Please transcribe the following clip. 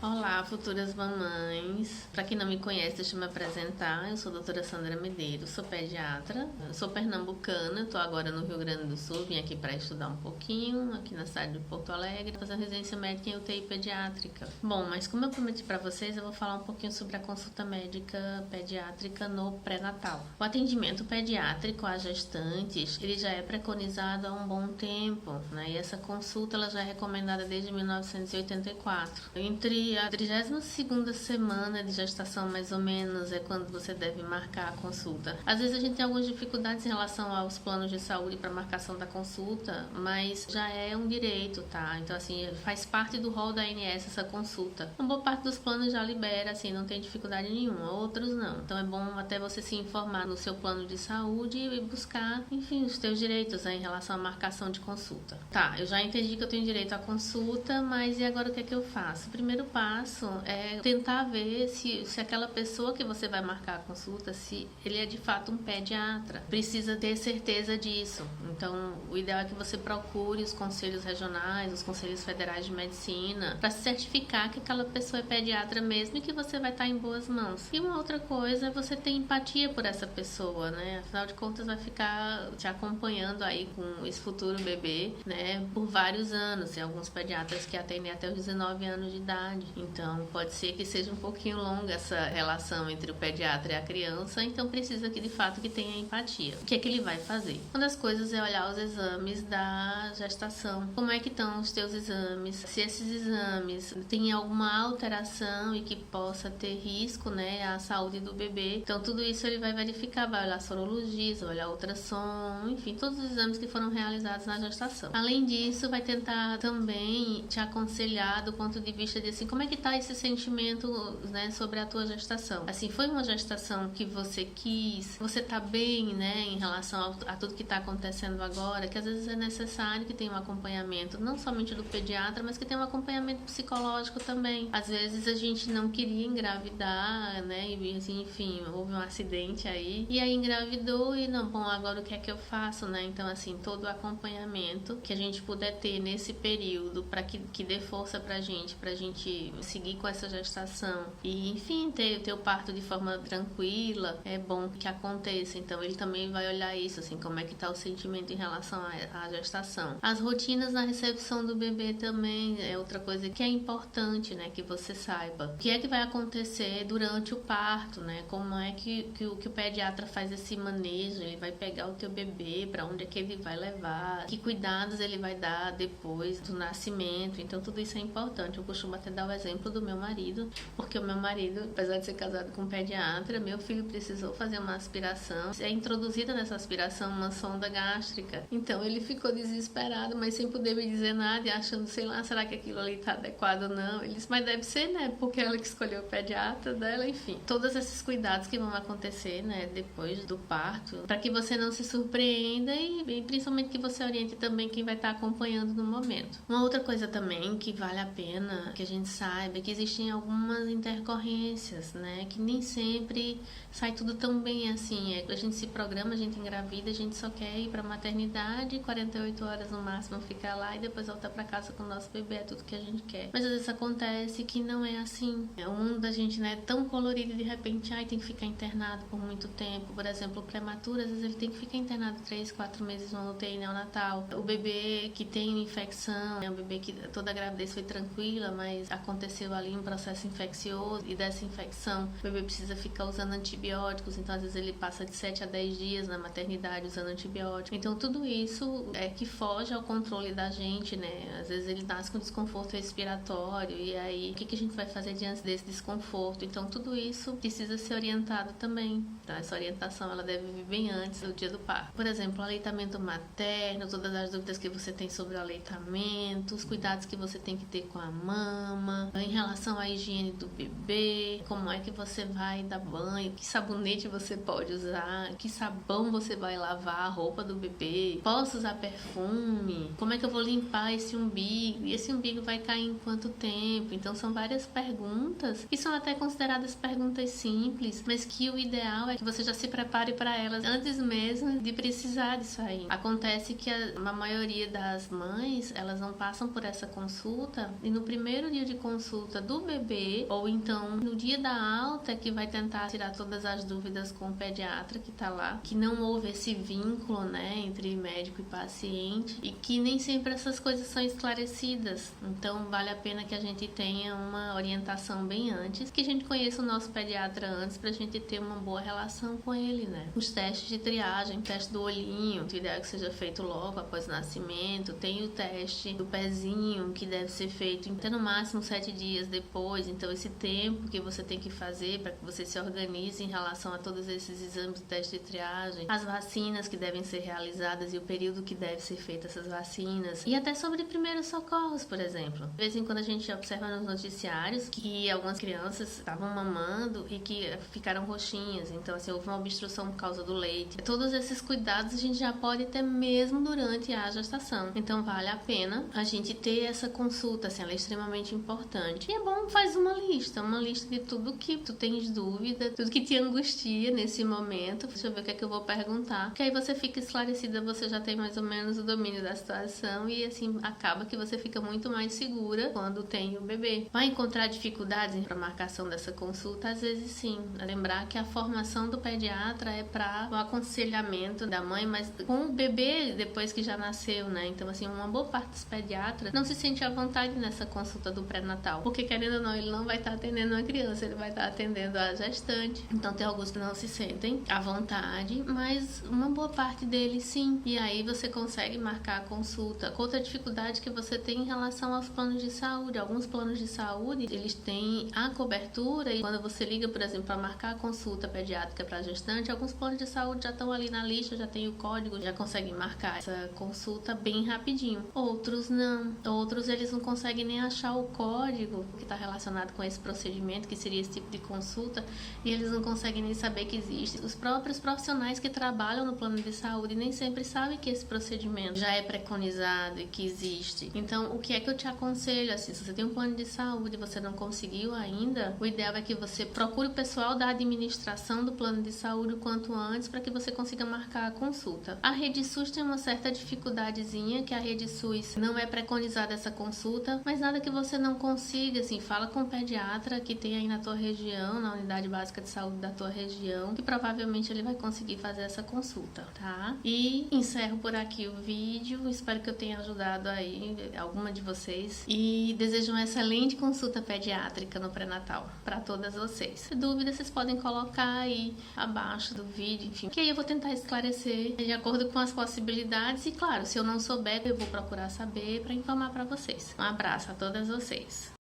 Olá, futuras mamães. Para quem não me conhece, deixa eu me apresentar. Eu sou a doutora Sandra Medeiros, sou pediatra, sou pernambucana, estou agora no Rio Grande do Sul, vim aqui para estudar um pouquinho, aqui na cidade de Porto Alegre, fazendo residência médica em UTI pediátrica. Bom, mas como eu prometi para vocês, eu vou falar um pouquinho sobre a consulta médica pediátrica no pré-natal. O atendimento pediátrico a gestantes, ele já é preconizado há um bom tempo, né? E essa consulta ela já é recomendada desde 1984. Entre a 32ª semana de gestação, mais ou menos, é quando você deve marcar a consulta. Às vezes a gente tem algumas dificuldades em relação aos planos de saúde para marcação da consulta, mas já é um direito, tá? Então, assim, faz parte do rol da ANS essa consulta. Uma boa parte dos planos já libera, assim, não tem dificuldade nenhuma, outros não. Então é bom até você se informar no seu plano de saúde e buscar, enfim, os teus direitos, né, em relação à marcação de consulta. Tá, eu já entendi que eu tenho direito à consulta, mas e agora o que é que eu faço? O primeiro passo é tentar ver se aquela pessoa que você vai marcar a consulta, se ele é de fato um pediatra. Precisa ter certeza disso. Então, o ideal é que você procure os conselhos regionais, os conselhos federais de medicina, para se certificar que aquela pessoa é pediatra mesmo e que você vai estar em boas mãos. E uma outra coisa é você ter empatia por essa pessoa, né? Afinal de contas, vai ficar te acompanhando aí com esse futuro bebê, né, por vários anos. Tem alguns pediatras que atendem até os 19 anos de idade. Então, pode ser que seja um pouquinho longa essa relação entre o pediatra e a criança, então precisa que de fato que tenha empatia. O que é que ele vai fazer? Uma das coisas é olhar os exames da gestação. Como é que estão os teus exames? Se esses exames têm alguma alteração e que possa ter risco, né, à saúde do bebê. Então, tudo isso ele vai verificar, vai olhar sorologia, vai olhar ultrassom, enfim, todos os exames que foram realizados na gestação. Além disso, vai tentar também te aconselhar do ponto de vista de assim, como é que tá esse sentimento, né, sobre a tua gestação? Assim, foi uma gestação que você quis? Você tá bem, né, em relação a tudo que tá acontecendo agora? Que às vezes é necessário que tenha um acompanhamento, não somente do pediatra, mas que tenha um acompanhamento psicológico também. Às vezes a gente não queria engravidar, né, e assim, enfim, houve um acidente aí, e aí engravidou e não, bom, agora o que é que eu faço, né? Então, assim, todo o acompanhamento que a gente puder ter nesse período para que dê força pra gente seguir com essa gestação e, enfim, ter o parto de forma tranquila, é bom que aconteça. Então, ele também vai olhar isso, assim, como é que tá o sentimento em relação à gestação. As rotinas na recepção do bebê também é outra coisa que é importante, né, que você saiba. O que é que vai acontecer durante o parto, né? Como é que o pediatra faz esse manejo, ele vai pegar o teu bebê, para onde é que ele vai levar, que cuidados ele vai dar depois do nascimento. Então, tudo isso é importante. Eu costumo até dar o exemplo do meu marido, porque o meu marido, apesar de ser casado com um pediatra, meu filho precisou fazer uma aspiração. É introduzida nessa aspiração uma sonda gástrica. Então ele ficou desesperado, mas sem poder me dizer nada e achando, sei lá, será que aquilo ali tá adequado ou não? Ele disse, mas deve ser, né? Porque ela que escolheu o pediatra dela, enfim. Todos esses cuidados que vão acontecer, né, depois do parto, para que você não se surpreenda e principalmente que você oriente também quem vai estar acompanhando no momento. Uma outra coisa também que vale a pena que a gente saiba que existem algumas intercorrências, né? Que nem sempre sai tudo tão bem assim. A gente se programa, a gente engravida, a gente só quer ir pra maternidade, 48 horas no máximo ficar lá e depois voltar pra casa com o nosso bebê, é tudo que a gente quer. Mas às vezes acontece que não é assim. O mundo da gente, né, é tão colorido e de repente, tem que ficar internado por muito tempo. Por exemplo, o prematuro, às vezes ele tem que ficar internado 3, 4 meses no UTI neonatal. O bebê que tem infecção, o bebê que toda a gravidez foi tranquila, mas aconteceu ali um processo infeccioso e dessa infecção o bebê precisa ficar usando antibióticos, então às vezes ele passa de 7 a 10 dias na maternidade usando antibiótico. Então tudo isso é que foge ao controle da gente, né? Às vezes ele nasce com desconforto respiratório e aí o que a gente vai fazer diante desse desconforto? Então tudo isso precisa ser orientado também. Então essa orientação ela deve vir bem antes do dia do parto. Por exemplo, o aleitamento materno, todas as dúvidas que você tem sobre o aleitamento, os cuidados que você tem que ter com a mama, em relação à higiene do bebê, como é que você vai dar banho, que sabonete você pode usar, que sabão você vai lavar a roupa do bebê, posso usar perfume, como é que eu vou limpar esse umbigo, e esse umbigo vai cair em quanto tempo? Então são várias perguntas que são até consideradas perguntas simples, mas que o ideal é que você já se prepare para elas antes mesmo de precisar disso aí. Acontece que a maioria das mães, elas não passam por essa consulta e no primeiro dia de consulta consulta do bebê, ou então no dia da alta que vai tentar tirar todas as dúvidas com o pediatra que tá lá, que não houve esse vínculo, né, entre médico e paciente, e que nem sempre essas coisas são esclarecidas. Então vale a pena que a gente tenha uma orientação bem antes, que a gente conheça o nosso pediatra antes, pra gente ter uma boa relação com ele, né. Os testes de triagem, teste do olhinho, o ideal é que seja feito logo após o nascimento. Tem o teste do pezinho, que deve ser feito até no máximo 7 dias depois. Então esse tempo que você tem que fazer para que você se organize em relação a todos esses exames de teste de triagem, as vacinas que devem ser realizadas e o período que deve ser feita essas vacinas, e até sobre primeiros socorros, por exemplo. De vez em quando a gente observa nos noticiários que algumas crianças estavam mamando e que ficaram roxinhas, então assim, houve uma obstrução por causa do leite. Todos esses cuidados a gente já pode ter mesmo durante a gestação. Então vale a pena a gente ter essa consulta, assim, ela é extremamente importante. E é bom, faz uma lista de tudo que tu tens dúvida, tudo que te angustia nesse momento. Deixa eu ver o que é que eu vou perguntar. Que aí você fica esclarecida, você já tem mais ou menos o domínio da situação e assim acaba que você fica muito mais segura quando tem o bebê. Vai encontrar dificuldades para marcação dessa consulta? Às vezes sim. Lembrar que a formação do pediatra é para o aconselhamento da mãe, mas com o bebê depois que já nasceu, né? Então assim, uma boa parte dos pediatras não se sente à vontade nessa consulta do pré-natal, porque querendo ou não, ele não vai estar atendendo uma criança, ele vai estar atendendo a gestante. Então tem alguns que não se sentem à vontade, mas uma boa parte deles sim. E aí você consegue marcar a consulta. Outra dificuldade que você tem em relação aos planos de saúde. Alguns planos de saúde, eles têm a cobertura e quando você liga, por exemplo, para marcar a consulta pediátrica para gestante, alguns planos de saúde já estão ali na lista, já tem o código, já conseguem marcar essa consulta bem rapidinho. Outros não. Outros eles não conseguem nem achar o código que está relacionado com esse procedimento, que seria esse tipo de consulta, e eles não conseguem nem saber que existe. Os próprios profissionais que trabalham no plano de saúde nem sempre sabem que esse procedimento já é preconizado e que existe. Então, o que é que eu te aconselho? Assim, se você tem um plano de saúde e você não conseguiu ainda, o ideal é que você procure o pessoal da administração do plano de saúde o quanto antes para que você consiga marcar a consulta. A Rede SUS tem uma certa dificuldadezinha, que a Rede SUS não é preconizada essa consulta, mas nada que você não consiga, assim, fala com o pediatra que tem aí na tua região, na unidade básica de saúde da tua região, que provavelmente ele vai conseguir fazer essa consulta, tá? E encerro por aqui o vídeo, espero que eu tenha ajudado aí alguma de vocês e desejo uma excelente consulta pediátrica no pré-natal para todas vocês. Se dúvidas, vocês podem colocar aí abaixo do vídeo, enfim, que aí eu vou tentar esclarecer de acordo com as possibilidades e, claro, se eu não souber, eu vou procurar saber para informar para vocês. Um abraço a todas vocês.